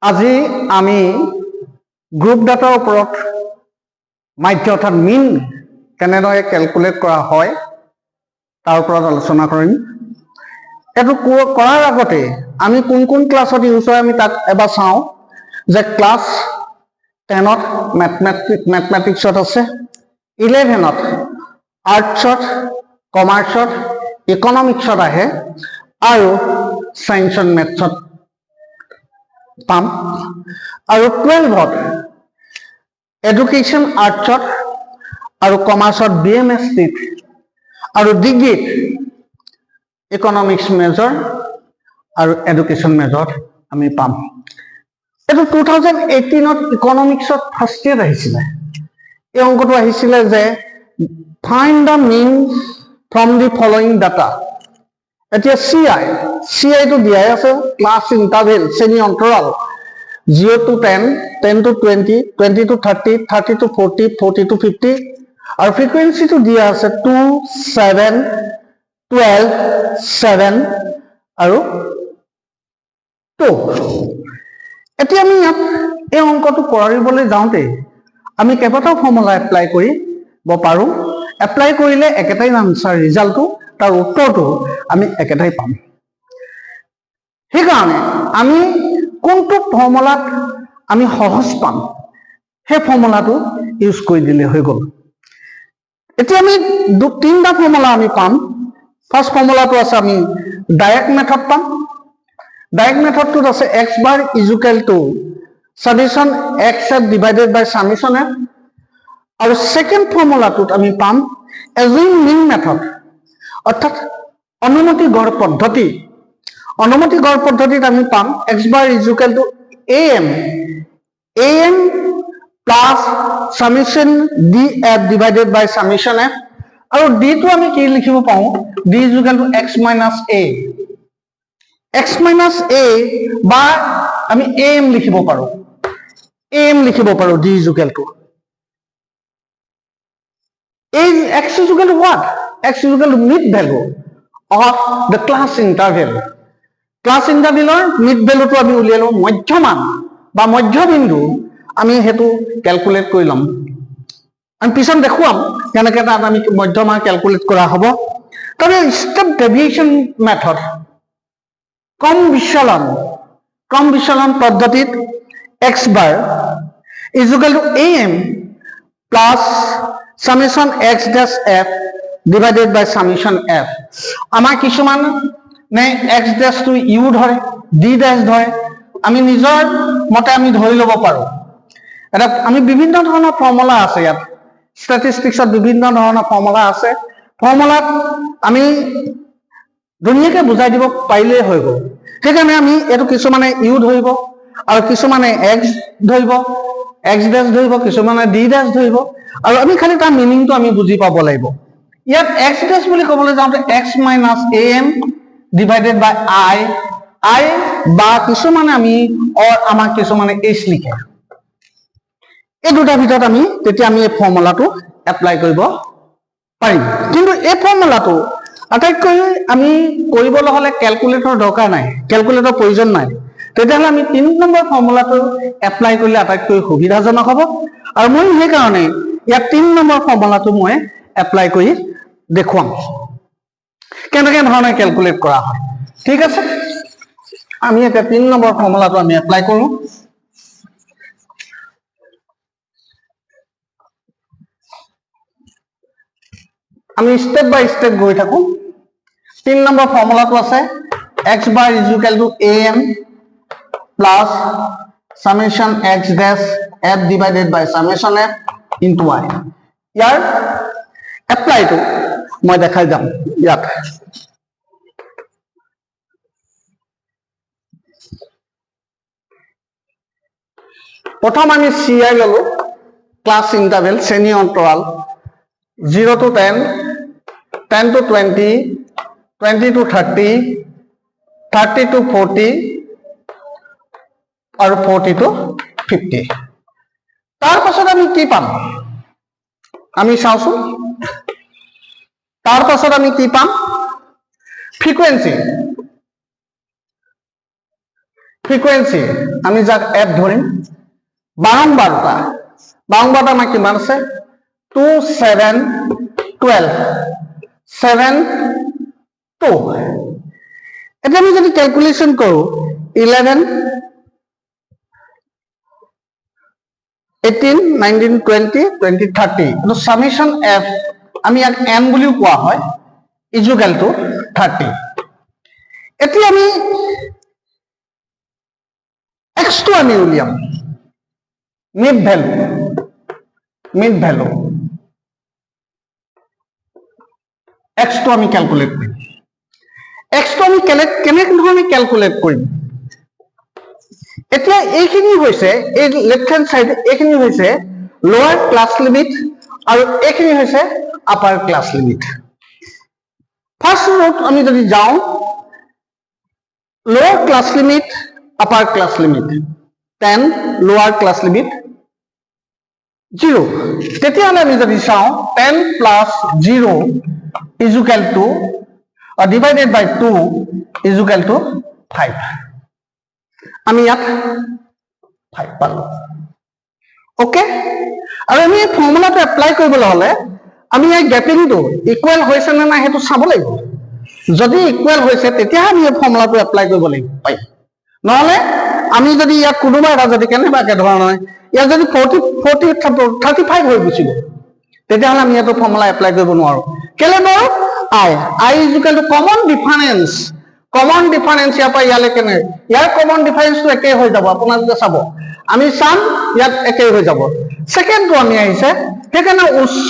আজি আমি গ্ৰুপ ডাটাৰ ওপৰত মাধ্য অৰ্থাৎ মিন কেনেদৰে ক্যালকুলেট কৰা হয় তাৰ ওপৰত আলোচনা কৰিম। এটো কৰাৰ আগতে আমি কোন কোন ক্লাছত ইউজ হয় আমি তাক এবাৰ চাওঁ যে ক্লাছ 10ত মেথমেটিক্সত আছে, 11ত আৰ্টছত, কমাৰ্চত, ইকনমিক্সত আহে আৰু সায়েন্সত মেথছত পাম আৰু 12ত এডুকেশ্যন আৰ্টছত আৰু কমাৰ্চত BMST আৰু ডিগ্ৰীত ইকনমিক্স মেজৰ আৰু এডুকেশ্যন মেজৰ আমি পাম। এটো 2018ত ইকনমিক্সত ফাৰ্স্ট ইয়াৰ আহিছিলে। এই অংকটো আহিছিলে যে find the mean from the following data. এতিয়া CI টো দিয়াই আছে ক্লাছ ইন্টাৰভেল শ্ৰেণী অন্তৰাল 0 to 10, 10 to 20, 20 to 30, 30 to 40, 40 to 50 আৰু ফ্ৰিকুৱেন্সি টো দিয়া আছে 2, 7, 12, 7 আৰু 2। এতিয়া আমি ইয়াত এই অংকটো কৰিবলৈ যাওঁতে আমি কেইবাটাও ফৰ্মুলা এপ্লাই কৰিব পাৰো। এপ্লাই কৰিলে একেটাই আনসাৰ ৰিজাল্টটো তাৰ উত্তৰটো আমি একেটাই পাম। সেইকাৰণে আমি কোনটো ফৰ্মুলাত আমি সহজ পাম সেই ফৰ্মুলাটো ইউজ কৰি দিলে হৈ গ'ল। এতিয়া আমি তিনটা ফৰ্মুলা আমি পাম। ফাৰ্স্ট ফৰ্মুলাটো আছে আমি ডাইৰেক্ট মেথড পাম। ডাইৰেক্ট মেথডটোত আছে x bar is equal to summation xf divided by summation f আৰু সেকেন্ড ফৰ্মুলাটোত আমি পাম এজিউম মিন মেথড অৰ্থাৎ অনুমতি গড় পদ্ধতি। অনুমতি গড় পদ্ধতিত আমি পাম x bar is equal to am plus summation df divided by summation f আৰু d টো আমি কি লিখিব পাওঁ d is equal to x minus a বা আমি am লিখিব পাৰো d is equal to x is equal to what? X is equal to mid value of the class interval. Class interval mid value to আমি উলিয়ালো মধ্যমান বা মধ্যবিন্দু আমি হেতু calculate কৰি লম। আমি পিছত দেখুৱাম কেনেকৈ তাত আমি মধ্যমান ক্যালকুলেট কৰা হ'ব। তবে স্টেপ ডেভিয়েশন মেথড কম বিচলন পদ্ধতিত x bar is equal to am plus summation x dash f divided by summation f। আমাৰ কিছুমান নে x dash to u ধৰে d dash ধৰে আমি নিজৰ মতে আমি ধৰি ল'ব পাৰো। এটা আমি বিভিন্ন ধৰণৰ ফৰ্মুলা আছে ইয়াত ষ্টেটিষ্টিক্সত বিভিন্ন ধৰণৰ ফৰ্মুলা আছে। ফৰ্মুলাত আমি দুনিয়াকে বুজাই দিব পাৰিলে হৈ গ'ল। সেইকাৰণে আমি এটো কিছুমানে u ধৰিব আৰু কিছুমানে x ধৰিব x dash ধৰিব কিছুমানে d dash ধৰিব আৰু আমি খালি তাৰ মিনিংটো আমি বুজি পাব লাগিব। ইয়াত x dash বুলি ক'বলৈ যাওঁতে x minus am divided by I বা কিছুমানে আমি আমাৰ কিছুমানে h লিখে। এই দুটাৰ ভিতৰত আমি তেতিয়া আমি এই ফৰ্মুলাটো এপ্লাই কৰিব পাৰিম। কিন্তু এই ফৰ্মুলাটো আটাইতকৈ আমি কৰিবলৈ হলে ক্যালকুলেটৰ দৰকাৰ নাই, ক্যালকুলেটৰ প্ৰয়োজন নাই। তেতিয়াহ'লে আমি 3 নম্বৰ ফৰ্মুলাটো এপ্লাই কৰিলে আটাইতকৈ সুবিধাজনক হ'ব আৰু মই সেই কাৰণে ইয়াত 3 নম্বৰ ফৰ্মুলাটো মই এপ্লাই কৰি দেখুৱাম কেনেকৈ ধৰণে ক্যালকুলেট কৰা হয়। ঠিক আছে, আমি এতিয়া 3 নম্বৰ ফৰ্মুলাটো আমি এপ্লাই কৰো। আমি স্টেপ বাই স্টেপ গৈ থাকো। 3 নম্বৰ ফৰ্মুলাটো আছে x bar is equal to am plus summation x dash f divided by summation f into y। ইয়াৰ এপ্লাইটো মই দেখাই যাম ইয়াত। প্ৰথম আমি CI ললো ক্লাছ ইন্টাৰভেল শ্ৰেণী অন্তৰাল 0 to 10, 10 to 20, 20 to 30, 30 to 40 আৰু 40 to 50। তাৰ পাছত আমি কি পাম আমি চাওঁচোন। তাৰ পাছত আমি কি পাম ফ্ৰিকুৱেন্সি ফ্ৰিকুৱেঞ্চি আমি যাক এফ ধৰিম বাৰম্বাৰতা আমাৰ কিমান আছে 2 7 12 7 2 এতিয়া আমি যদি ক্যালকুলেশন কৰো 11 18 19 20 20 30 তো সামেশন এফ আমি ইয়াক n বুলিও কোৱা হয় ইকুৱেল টু 30 এতিয়া আমি x টো আমি উলিয়াম মিড ভ্যালু x টো আমি ক্যালকুলেট কৰিম x টো আমি কেনে ধৰণে ক্যালকুলেট কৰিম এতিয়া এইখিনি হৈছে এই লেফট হ্যান্ড সাইড এইখিনি হৈছে লোৱাৰ ক্লাস লিমিট আৰু এইখিনি হৈছে upper class limit first root আমি যদি যাও লোৱাৰ class limit upper class limit 10 লোৱাৰ ক্লাস লিমিট 0 তেতিয়াহলে আমি যদি চাও 10 plus 0 is equal to or divided by 2 is equal to 5 আমি ইয়াত 5 পালো ওকে আৰু আমি ফৰ্মুলাটো এপ্লাই কৰিবলৈ হলে আমি এই গ্যাপিংটো ইকুৱেল হৈছে নে নাই হেতু চাব লাগিব যদি ইকুৱেল হৈছে তেতিয়া আমি এই ফৰ্মুলাটো এপ্লাই কৰিব লাগিব পাই নহলে আমি যদি ইয়াত কোনোবা এটা যদি কেনেবাকে ধৰণৰ ইয়াত যদি 35 হৈ গুচিব তেতিয়াহলে আমি এইটো ফৰ্মুলা এপ্লাই কৰিব নোৱাৰো কেলে বাৰু i is equal to common difference ইয়াৰ পৰা ইয়ালে কেনে ইয়াৰ common difference টো একে হৈ যাব আপোনালোকে চাব আমি চাম ইয়াত একে হৈ যাব সেকেন্ডটো আমি আহিছে সেইকাৰণে উচ্চ